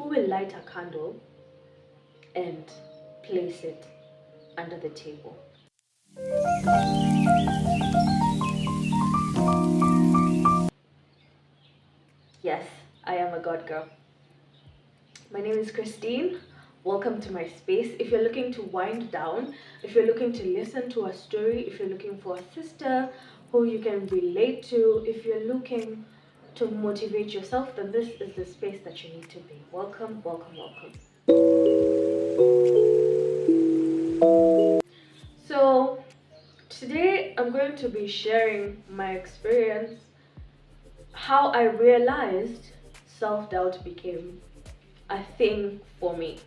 who will light a candle and place it under the table? Yes, I am a God girl. My name is Christine. Welcome to my space. If you're looking to wind down, if you're looking to listen to a story, if you're looking for a sister who you can relate to, if you're looking to motivate yourself, then this is the space that you need to be. Welcome, welcome, welcome. So, today I'm going to be sharing my experience, how I realized self-doubt became a thing for me.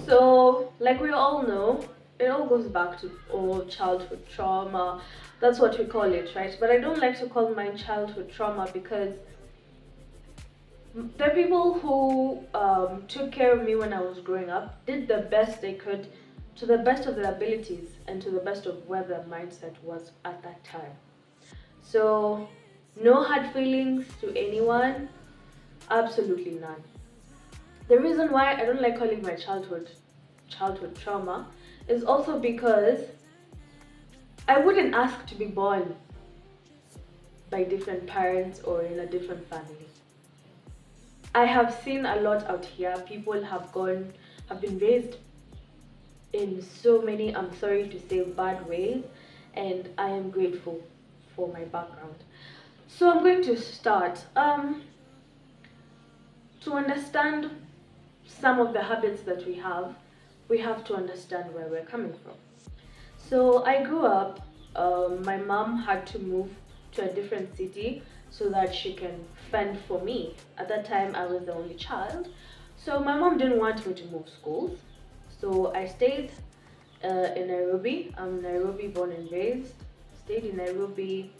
So, like we all know, it all goes back to old childhood trauma. That's what we call it, right? But I don't like to call mine childhood trauma because the people who took care of me when I was growing up did the best they could to the best of their abilities and to the best of where their mindset was at that time. So, no hard feelings to anyone, absolutely none. The reason why I don't like calling my childhood trauma is also because I wouldn't ask to be born by different parents or in a different family. I have seen a lot out here. People have been raised in so many, I'm sorry to say, bad ways, and I am grateful for my background. So I'm going to start. To understand some of the habits that we have to understand where we're coming from. So I grew up, my mom had to move to a different city so that she can fend for me. At that time, I was the only child. So my mom didn't want me to move schools. So I stayed in Nairobi. I'm Nairobi born and raised. Stayed in Nairobi.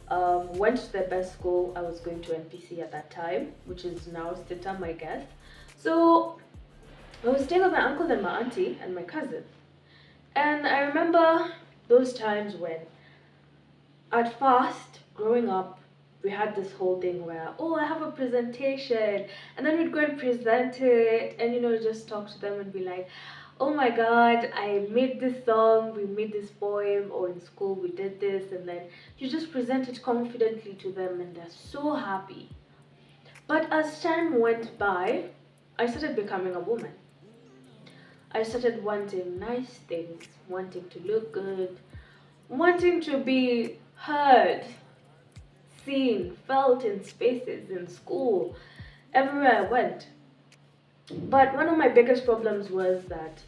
Went to the best school. I was going to NPC at that time, which is now Sitam, I guess. So I was staying with my uncle and my auntie and my cousin. And I remember those times when, at first, growing up, we had this whole thing where, oh, I have a presentation, and then we'd go and present it, and just talk to them and be like, oh my god, I made this song, we made this poem, or in school we did this, and then you just present it confidently to them, and they're so happy. But as time went by, I started becoming a woman. I started wanting nice things, wanting to look good, wanting to be heard, seen, felt in spaces, in school, everywhere I went. But one of my biggest problems was that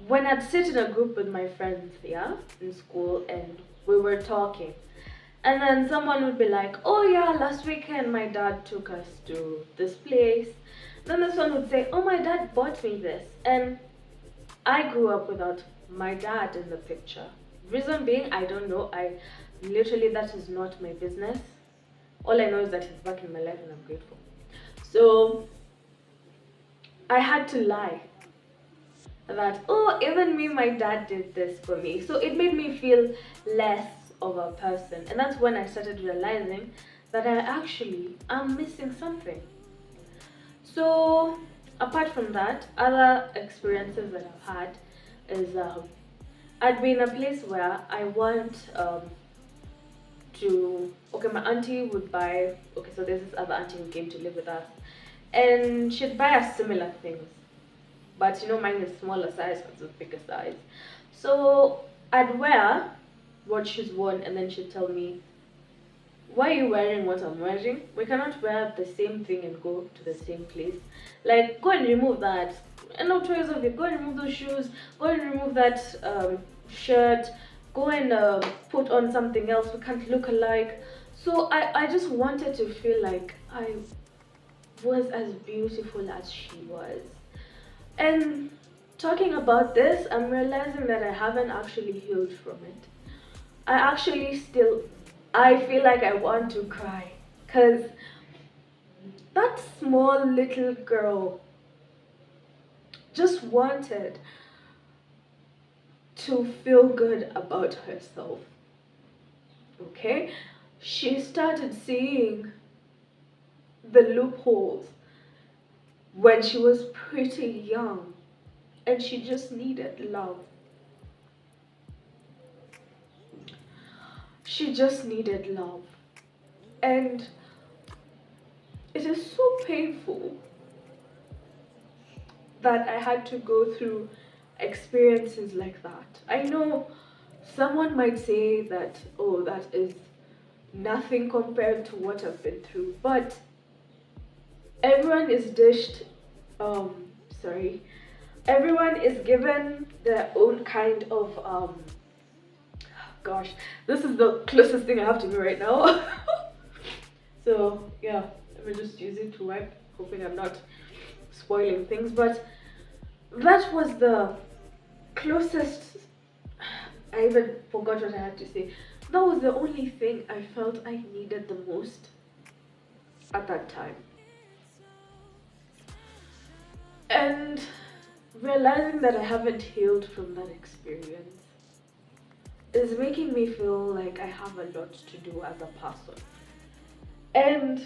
when I'd sit in a group with my friends, yeah, in school, and we were talking, and then someone would be like, oh yeah, last weekend my dad took us to this place. Then this one would say, oh, my dad bought me this. And I grew up without my dad in the picture. Reason being, I don't know. That is not my business. All I know is that he's back in my life and I'm grateful. So I had to lie that, oh, even me, my dad did this for me. So it made me feel less of a person. And that's when I started realizing that I actually am missing something. So apart from that, other experiences that I've had is I'd be in a place where I want okay, my auntie would buy, okay, so there's this other auntie who came to live with us, and she'd buy us similar things, but mine is smaller size, but it's bigger size. So I'd wear what she's worn, and then she'd tell me, why are you wearing what I'm wearing? We cannot wear the same thing and go to the same place. Like, go and remove that. And no choice of it. Go and remove those shoes. Go and remove that shirt. Go and put on something else. We can't look alike. So I just wanted to feel like I was as beautiful as she was. And talking about this, I'm realizing that I haven't actually healed from it. I feel like I want to cry, because that small little girl just wanted to feel good about herself. Okay? She started seeing the loopholes when she was pretty young and she just needed love. She just needed love. And it is so painful that I had to go through experiences like that. I know someone might say that, oh, that is nothing compared to what I've been through, but everyone is dished, um, sorry, everyone is given their own kind of, gosh, this is the closest thing I have to me right now. So, yeah, let me just use it to wipe, hoping I'm not spoiling things, but that was the closest. I even forgot what I had to say. That was the only thing I felt I needed the most at that time. And realizing that I haven't healed from that experience is making me feel like I have a lot to do as a person. And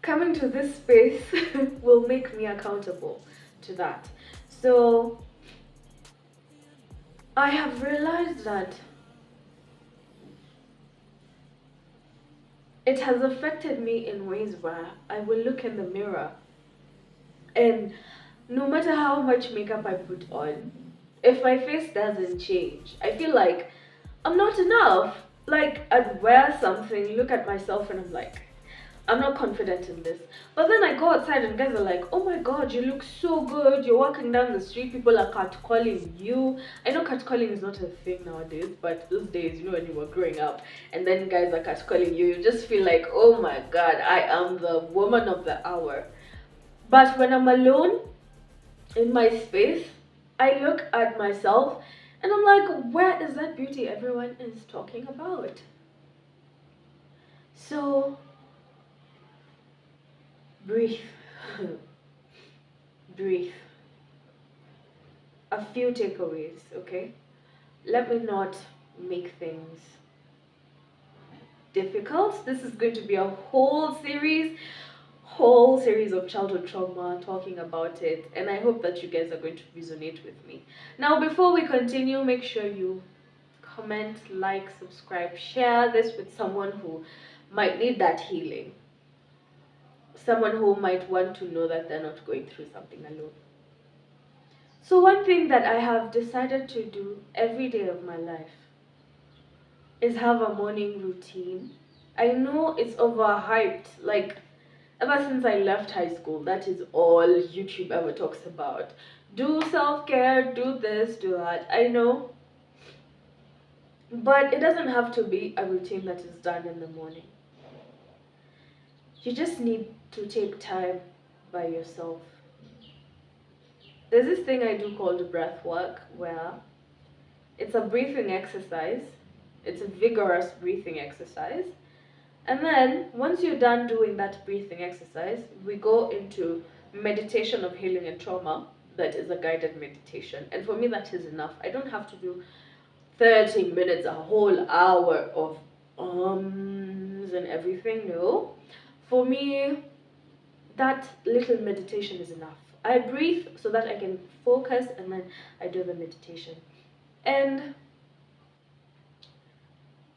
coming to this space will make me accountable to that. So I have realized that it has affected me in ways where I will look in the mirror and no matter how much makeup I put on, if my face doesn't change, I feel like I'm not enough. Like, I'd wear something, look at myself, and I'm like, I'm not confident in this. But then I go outside and guys are like, oh my god, you look so good. You're walking down the street, people are catcalling you. I know catcalling is not a thing nowadays, but those days, you know, when you were growing up and then guys are catcalling you, you just feel like, oh my god, I am the woman of the hour. But when I'm alone in my space, I look at myself and I'm like, where is that beauty everyone is talking about? So, breathe. Breathe. A few takeaways, okay? Let me not make things difficult. This is going to be a whole series of childhood trauma, talking about it, and I hope that you guys are going to resonate with me. Now, before we continue, make sure you comment, like, subscribe, share this with someone who might need that healing, someone who might want to know that they're not going through something alone. So one thing that I have decided to do every day of my life is have a morning routine. I know it's overhyped, like ever since I left high school, that is all YouTube ever talks about. Do self-care, do this, do that. I know. But it doesn't have to be a routine that is done in the morning. You just need to take time by yourself. There's this thing I do called breath work where it's a breathing exercise. It's a vigorous breathing exercise. And then once you're done doing that breathing exercise, we go into meditation of healing and trauma. That is a guided meditation. And for me, that is enough. I don't have to do 30 minutes, a whole hour of ums and everything. No. For me, that little meditation is enough. I breathe so that I can focus and then I do the meditation. And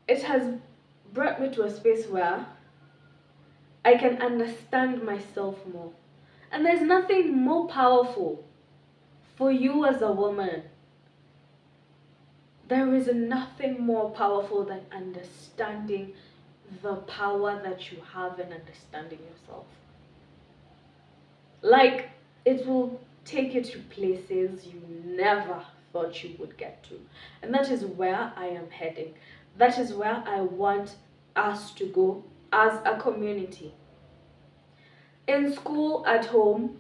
it has brought me to a space where I can understand myself more. And there's nothing more powerful for you as a woman. There is nothing more powerful than understanding the power that you have in understanding yourself. Like, it will take you to places you never thought you would get to. And that is where I am heading. That is where I want us to go as a community. In school, at home,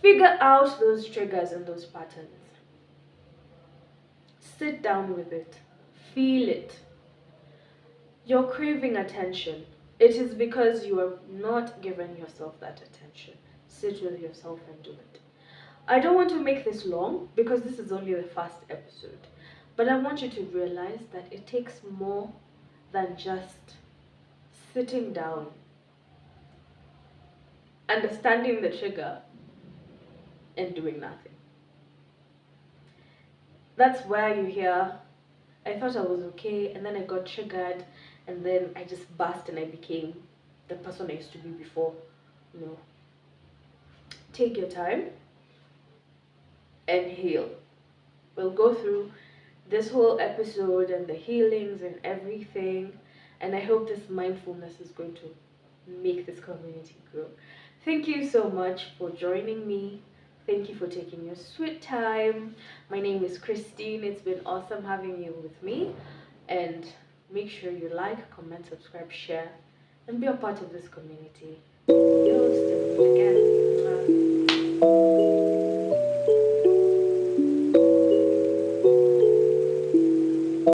figure out those triggers and those patterns. Sit down with it. Feel it. You're craving attention. It is because you are not giving yourself that attention. Sit with yourself and do it. I don't want to make this long because this is only the first episode. But I want you to realize that it takes more than just sitting down understanding the trigger and doing nothing. That's where you hear, I thought I was okay, and then I got triggered, and then I just burst and I became the person I used to be before. No. Take your time and heal. We'll go through this whole episode and the healings and everything, and I hope this mindfulness is going to make this community grow. Thank you so much for joining me. Thank you for taking your sweet time. My name is Christine. It's been awesome having you with me, and make sure you like, comment, subscribe, share, and be a part of this community. Your host, and again.